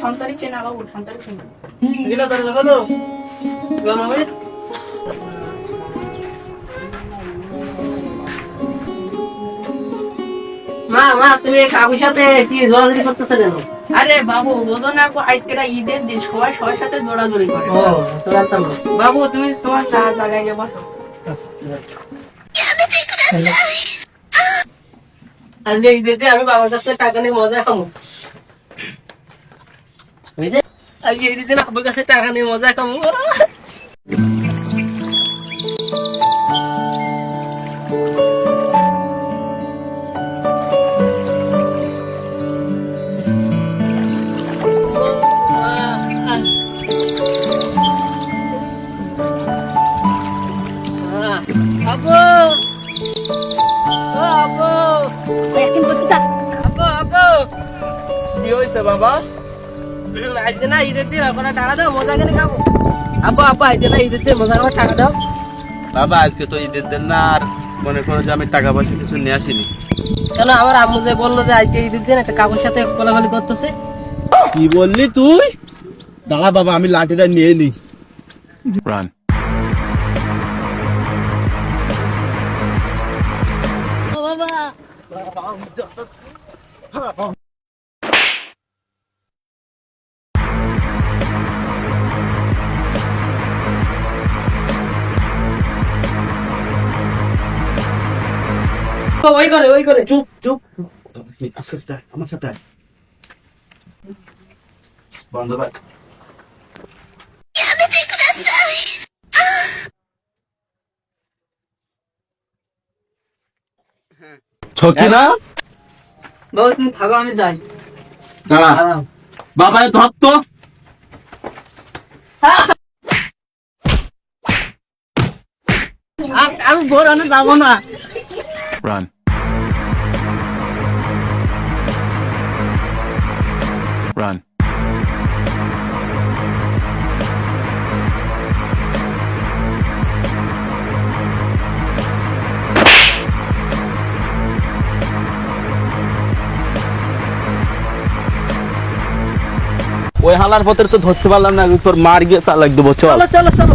সন্তানই চেনা বাবু, সন্তানই চেনা। তুমি কাকুর সাথে কি দৌড়াদৌড়ি করতেছো কেন? আরে বাবু বলো না, আজকে ঈদের দিন সবাই সবার সাথে দৌড়াদৌড়ি করে। বাবু তুমি তোমার জায়গায় গিয়ে বসো। আজকে ঈদেতে আমি বাবার কাছে টাকা নিয়ে মজা খাবো। আজকে ঈদের দিন আমার কাছে টাকা নিয়ে মজা খাবো। আব্বু আব্বু কি হয়েছে বাবা? আজ না ঈদের দিন আপনার টাকা দাও, মজা করে খাবো। আব্বু আব্বু আজ না ঈদের দিন মজা করে টাকা দাও। বাবা আজকে তো ঈদের দিন না, আর মনে করো যে আমি টাকা পয়সা কিছু নিয়ে আসিনি। কেন? আমার আম্মু যে বললো যে আজকে ঈদের দিন একটা কাকুর সাথে কোলাকুলি করতেছে। কি বললি তুই? দাঁড়া বাবা, আমি লাঠিটা নিয়ে নি। ওই করে চুপ চুপ, আস্তে আয়, আমার সাথে আয়। বন্ধ কর। ছকিনা, বাবু তুমি থাকো, আমি যাই। দাঁড়া বাবা, ধর তো। আমি ভোর আনে যাবো না। Run. Run. ওই হালার পথে তো ধরতে পারলাম না, তোর মার গিয়ে তালাক দেবো। চল চলো চলো চলো।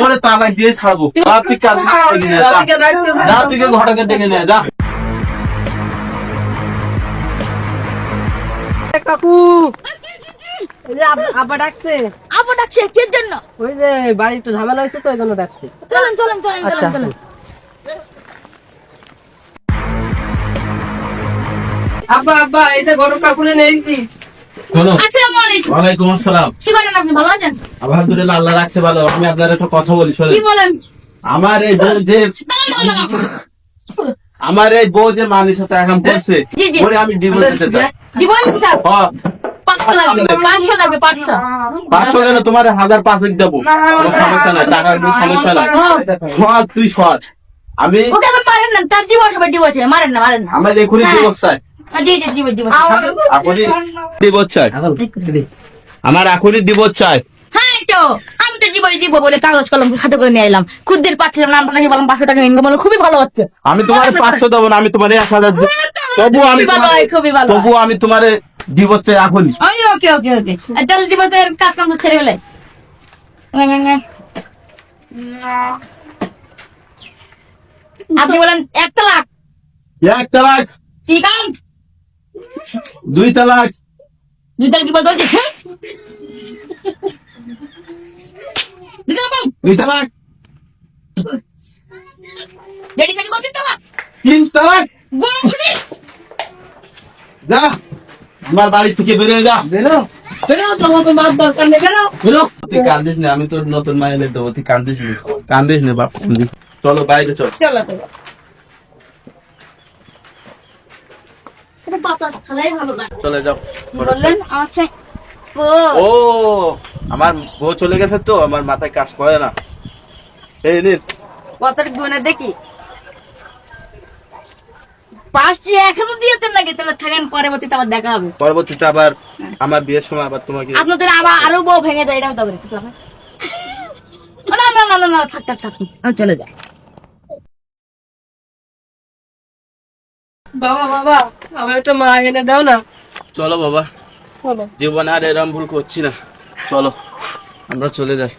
ওরে তালাক দিয়ে ছাড়বো। তুই যা, তুই ঘটকে ডেকে নে যা। কাকু এই যে আব্বা ডাকছে। আব্বু ডাকছে কির জন্য? ওই যে বাড়ি একটু ঝামেলা হয়েছে তো, এই জন্য ডাকছে। চলেন চলেন চলেন আচ্ছা চলেন চলেন। আব্বা আব্বা এই যে গরম কাকুরে নিয়েছি। আসসালামু আলাইকুম। ওয়ালাইকুম আসসালাম। কি করেন আপনি, ভালো আছেন? আলহামদুলিল্লাহ, আল্লাহ রাখছে ভালো। আমি আপনার একটা কথা বলি শোনেন। কি বলেন? আমার এই বউ যে মানির সাথে এখন করছে, জি, জি। ওরে আমি ডিভোর্স দিতে চাই। দিবই স্যার। হ্যাঁ, 500 লাগবে, 500 লাগবে, 500। 500 কেন, তোমার 1005 দেবো, কোনো সমস্যা নাই, টাকার কোনো সমস্যা নাই। সৎ, তুই সৎ। আমি ওকে আপনি মারেন না, তার ডিভোর্স হবে, ডিভোর্স হবে, মারেন না মারেন না। আমার এখনই ডিভোর্স চাই। জি জি ডিভোর্স ডিভোর্স। এখনই ডিভোর্স চাই, আমার এখনই ডিভোর্স চাই। হ্যাঁ তো আমি তো ডিভোর্স দিব বলে কাগজ কলম খাতা করে নিয়ে এলাম। খুদের পাঠিয়ে নাম পাঠিয়ে বললাম 500 টাকা ইনকাম হলো, খুবই ভালো হচ্ছে। আমি তোমার 500 দেবো না, আমি তোমার 1000 দেবো। তবু আমি খুবই ভালো হয়, খুবই ভালো হয়। তবু আমি তোমার ডিভোর্স চাই এখনই। ওকে ওকে ওকে। আর তাহলে ডিভোর্সের কাজ কাম ছেড়ে গেলে আপনি বলেন 1 তালাক, 1 তালাক, ঠিক আছে? 2 তালাক, 2 তালাক কি বলতে? 2 তালাক, লেডি সাইড বলতে তালাক, 3 তালাক। গোফরি যা, আমার বাড়ি থেকে বেরিয়ে যা। বেরো বেরো, তোমার তো মাছ দরকার নেই, বেরো। বেরো। তুই কান্দিস না, আমি তোর নতুন মা এনে দেবো, তুই কান্দিস না, কান্দিস না বাপ, কান্দিস। চলো বাইরে চল। চলো চলো। এটা পাতা খালাই ভালো লাগে। চলে যাও। বললেন আমার সাথে ও আমার বউ চলে গেছে তো, আমার মাথায় কাজ করে না। এই নিন। কতটা গুনে দেখি। 5টি এখনো দিয়েছেন নাকি? তাহলে থাকেন, পরবর্তীতে আবার দেখা হবে। পরবর্তীতে আবার আমার বিয়ের সময় আবার তোমাকে। আপনার তো আবার আরো বউ ভেঙে দেয়, এটাও তো করে কিছু হবে। না না না না না, থাক থাক থাক, আমি চলে যাই। বাবা বাবা আমার একটা মা এনে দাও না। চলো বাবা, চলো। জীবনে আর এরম ভুল করছি না, চলো আমরা চলে যাই।